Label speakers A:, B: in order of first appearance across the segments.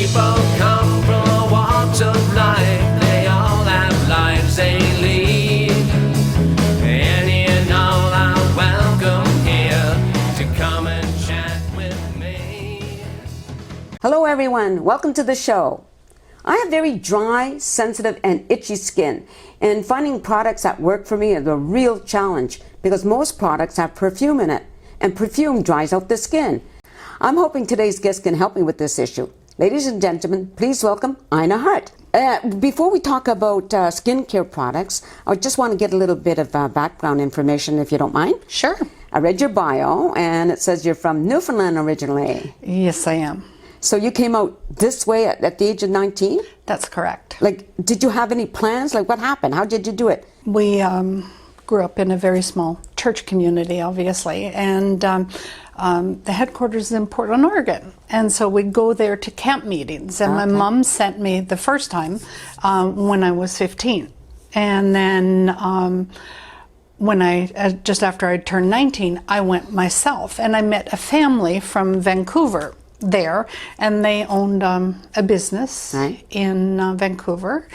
A: People come from all walks of life. They all have lives they lead. Any and all are welcome here to come and chat with me.
B: Hello everyone, welcome to the show. I have very dry, sensitive, and itchy skin, and finding products that work for me is a real challenge because most products have perfume in it, and perfume dries out the skin. I'm hoping today's guest can help me with this issue. Ladies and gentlemen, please welcome Ina Hart. Before we talk about skincare products, I just want to get a little bit of background information, if you don't mind.
C: Sure.
B: I read your bio, and it says you're from Newfoundland originally.
C: Yes, I am.
B: So you came out this way at the age of 19?
C: That's correct.
B: Like, did you have any plans? Like, what happened? How did you do it?
C: We grew up in a very small church community, obviously, and the headquarters is in Portland, Oregon. And so we'd go there to camp meetings, and my mom sent me the first time when I was 15. And then when just after I turned 19, I went myself, and I met a family from Vancouver there, and they owned a business in Vancouver,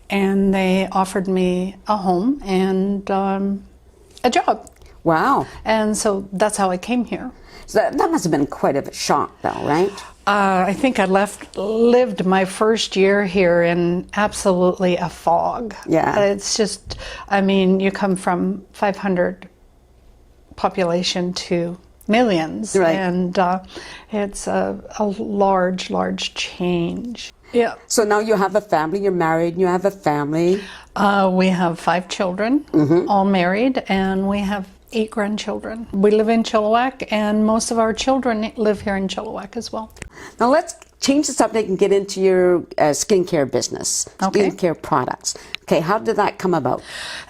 C: and they offered me a home and a job.
B: Wow.
C: And so that's how I came here.
B: So that must have been quite a shock though, right?
C: I think I lived my first year here in absolutely a fog.
B: Yeah.
C: It's just, I mean, you come from 500 population to millions,
B: right.
C: And it's a large change. Yeah.
B: So now you have a family, you're married, and you have a family.
C: We have 5 children, all married, and we have 8 grandchildren. We live in Chilliwack, and most of our children live here in Chilliwack as well.
B: Now let's change the subject and get into your skincare business, skincare products. Okay, how did that come about?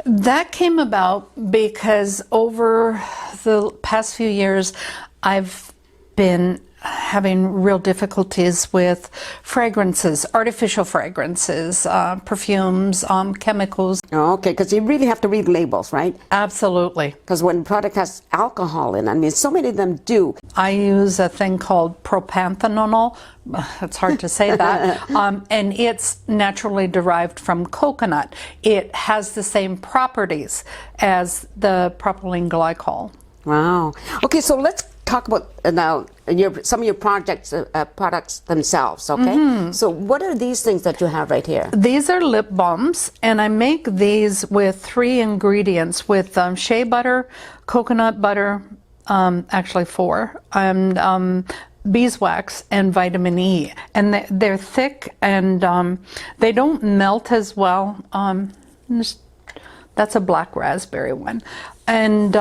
C: That came about because over the past few years, I've been having real difficulties with fragrances, artificial fragrances, perfumes, chemicals.
B: Oh, okay, because you really have to read labels, right?
C: Absolutely.
B: Because when a product has alcohol in it, I mean, so many of them do.
C: I use a thing called propanthenol. It's hard to say that. And it's naturally derived from coconut. It has the same properties as the propylene glycol.
B: Wow. Okay, so let's talk about now some of your products themselves, okay? So what are these things that you have right here?
C: These are lip balms, and I make these with 3 ingredients, with shea butter, coconut butter, actually 4, and beeswax and vitamin E. And they're thick, and they don't melt as well. That's a black raspberry one. And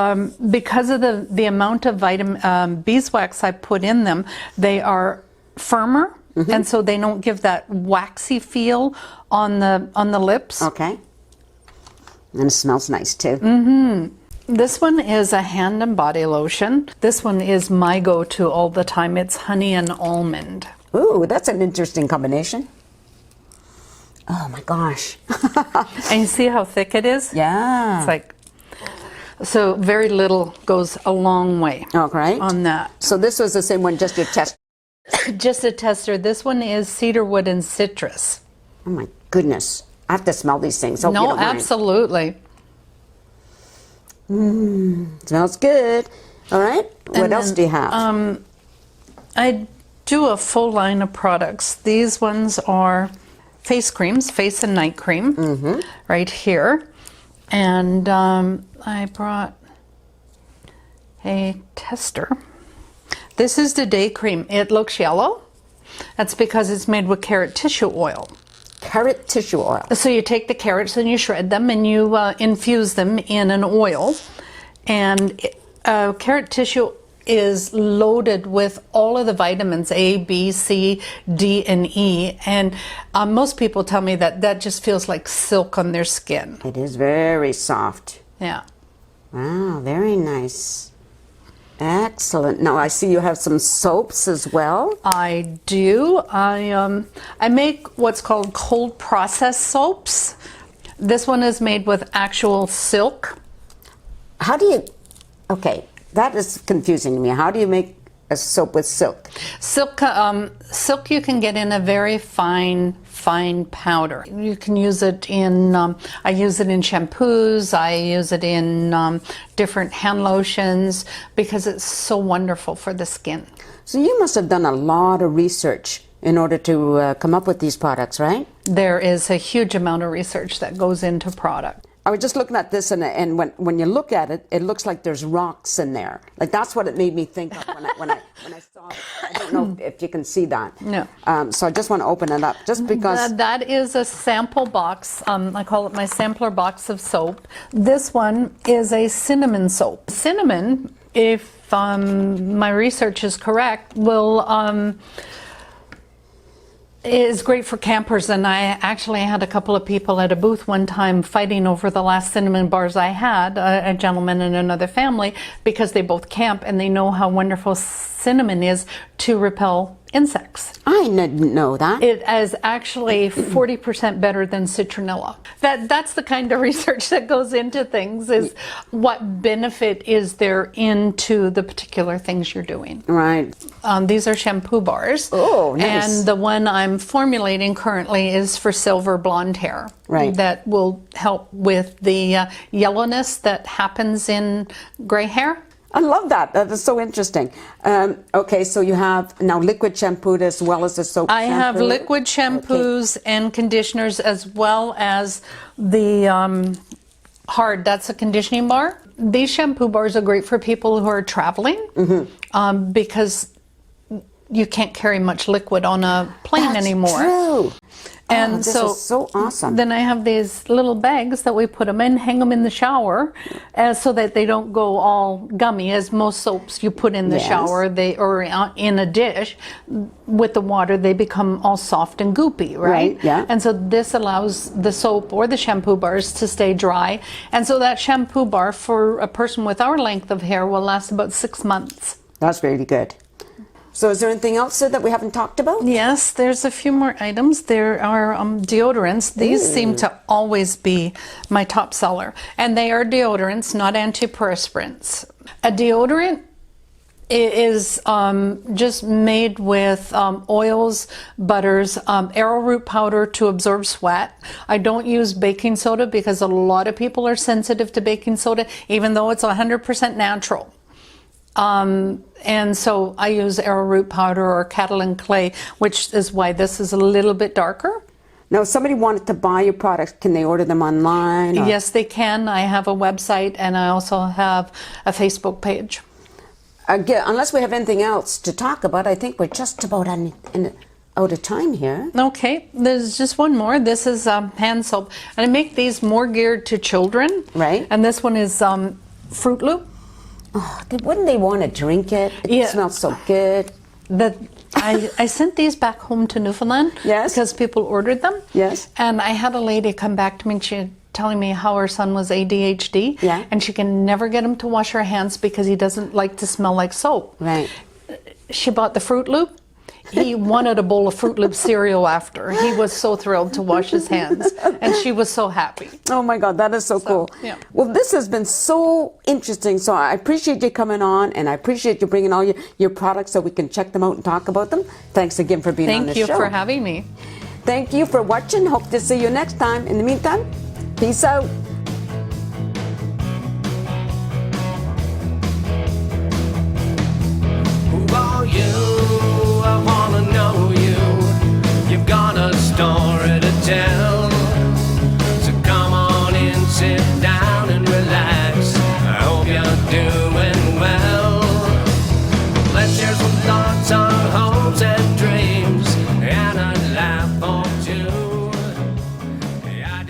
C: because of the amount of beeswax I put in them, they are firmer, and so they don't give that waxy feel on the lips.
B: Okay. And it smells nice too.
C: This one is a hand and body lotion. This one is my go-to all the time. It's honey and almond.
B: Ooh, that's an interesting combination. Oh my gosh.
C: And you see how thick it is?
B: Yeah.
C: It's like, so very little goes a long way on that.
B: So this was the same one, just your test.
C: Just a tester. This one is cedarwood and citrus.
B: Oh my goodness. I have to smell these things. Hope you
C: No,
B: don't mind.
C: absolutely.
B: Smells good. All right. What else do you have?
C: I do a full line of products. These ones are face creams, face and night cream, right here. And I brought a tester. This is the day cream. It looks yellow. That's because it's made with carrot tissue oil.
B: Carrot tissue oil.
C: So you take the carrots and you shred them and you infuse them in an oil. And carrot tissue is loaded with all of the vitamins A, B, C, D, and E. And most people tell me that just feels like silk on their skin.
B: It is very soft.
C: Yeah.
B: Wow, very nice. Excellent. Now I see you have some soaps as well.
C: I do. I make what's called cold process soaps. This one is made with actual silk.
B: How do you, okay, that is confusing to me. How do you make a soap with silk?
C: Silk you can get in a very fine powder. You can use it in, I use it in shampoos, I use it in different hand lotions because it's so wonderful for the skin.
B: So you must have done a lot of research in order to come up with these products, right?
C: There is a huge amount of research that goes into product.
B: I was just looking at this, and when you look at it, it looks like there's rocks in there. Like that's what it made me think of when I saw it. I don't know if you can see that.
C: No.
B: So I just want to open it up, just because.
C: That is a sample box. I call it my sampler box of soap. This one is a cinnamon soap. Cinnamon, if my research is correct, is great for campers, and I actually had a couple of people at a booth one time fighting over the last cinnamon bars I had, a gentleman and another family, because they both camp and they know how wonderful cinnamon is to repel insects.
B: I didn't know that.
C: It is actually 40% better than citronella. That's the kind of research that goes into things, is what benefit is there into the particular things you're doing.
B: Right.
C: These are shampoo bars.
B: Oh, nice.
C: And the one I'm formulating currently is for silver blonde hair.
B: Right.
C: That will help with the yellowness that happens in gray hair.
B: I love that. That is so interesting. Okay, so you have now liquid shampoo as well as the soap
C: I
B: shampoo.
C: have liquid shampoos and conditioners, as well as the hard, that's a conditioning bar. These shampoo bars are great for people who are traveling, because you can't carry much liquid on a plane anymore.
B: True.
C: And
B: this is so awesome.
C: Then I have these little bags that we put them in, hang them in the shower, so that they don't go all gummy, as most soaps you put in the shower, or in a dish with the water, they become all soft and goopy, right?
B: Yeah.
C: And so this allows the soap or the shampoo bars to stay dry. And so that shampoo bar for a person with our length of hair will last about 6 months.
B: That's really good. So is there anything else that we haven't talked about?
C: Yes, there's a few more items. There are deodorants. These seem to always be my top seller. And they are deodorants, not antiperspirants. A deodorant is just made with oils, butters, arrowroot powder to absorb sweat. I don't use baking soda because a lot of people are sensitive to baking soda, even though it's 100% natural. And so I use arrowroot powder or Catalan clay, which is why this is a little bit darker.
B: Now, if somebody wanted to buy your products, can they order them online? Or?
C: Yes, they can. I have a website, and I also have a Facebook page.
B: Again, unless we have anything else to talk about, I think we're just about out of time here.
C: Okay, there's just one more. This is hand soap, and I make these more geared to children.
B: Right.
C: And this one is Fruit Loop.
B: Oh, wouldn't they want to drink it? It smells so good.
C: I sent these back home to Newfoundland.
B: Yes.
C: Because people ordered them.
B: Yes.
C: And I had a lady come back to me, and she telling me how her son was ADHD.
B: Yeah.
C: And she can never get him to wash her hands because he doesn't like to smell like soap.
B: Right.
C: She bought the Fruit Loop. He wanted a bowl of Fruit Loop cereal after. He was so thrilled to wash his hands, and she was so happy.
B: Oh my God, that is so cool.
C: Yeah.
B: Well, this has been so interesting. So I appreciate you coming on, and I appreciate you bringing all your products so we can check them out and talk about them. Thanks again for being on the show.
C: Thank you for having me.
B: Thank you for watching. Hope to see you next time. In the meantime, peace out.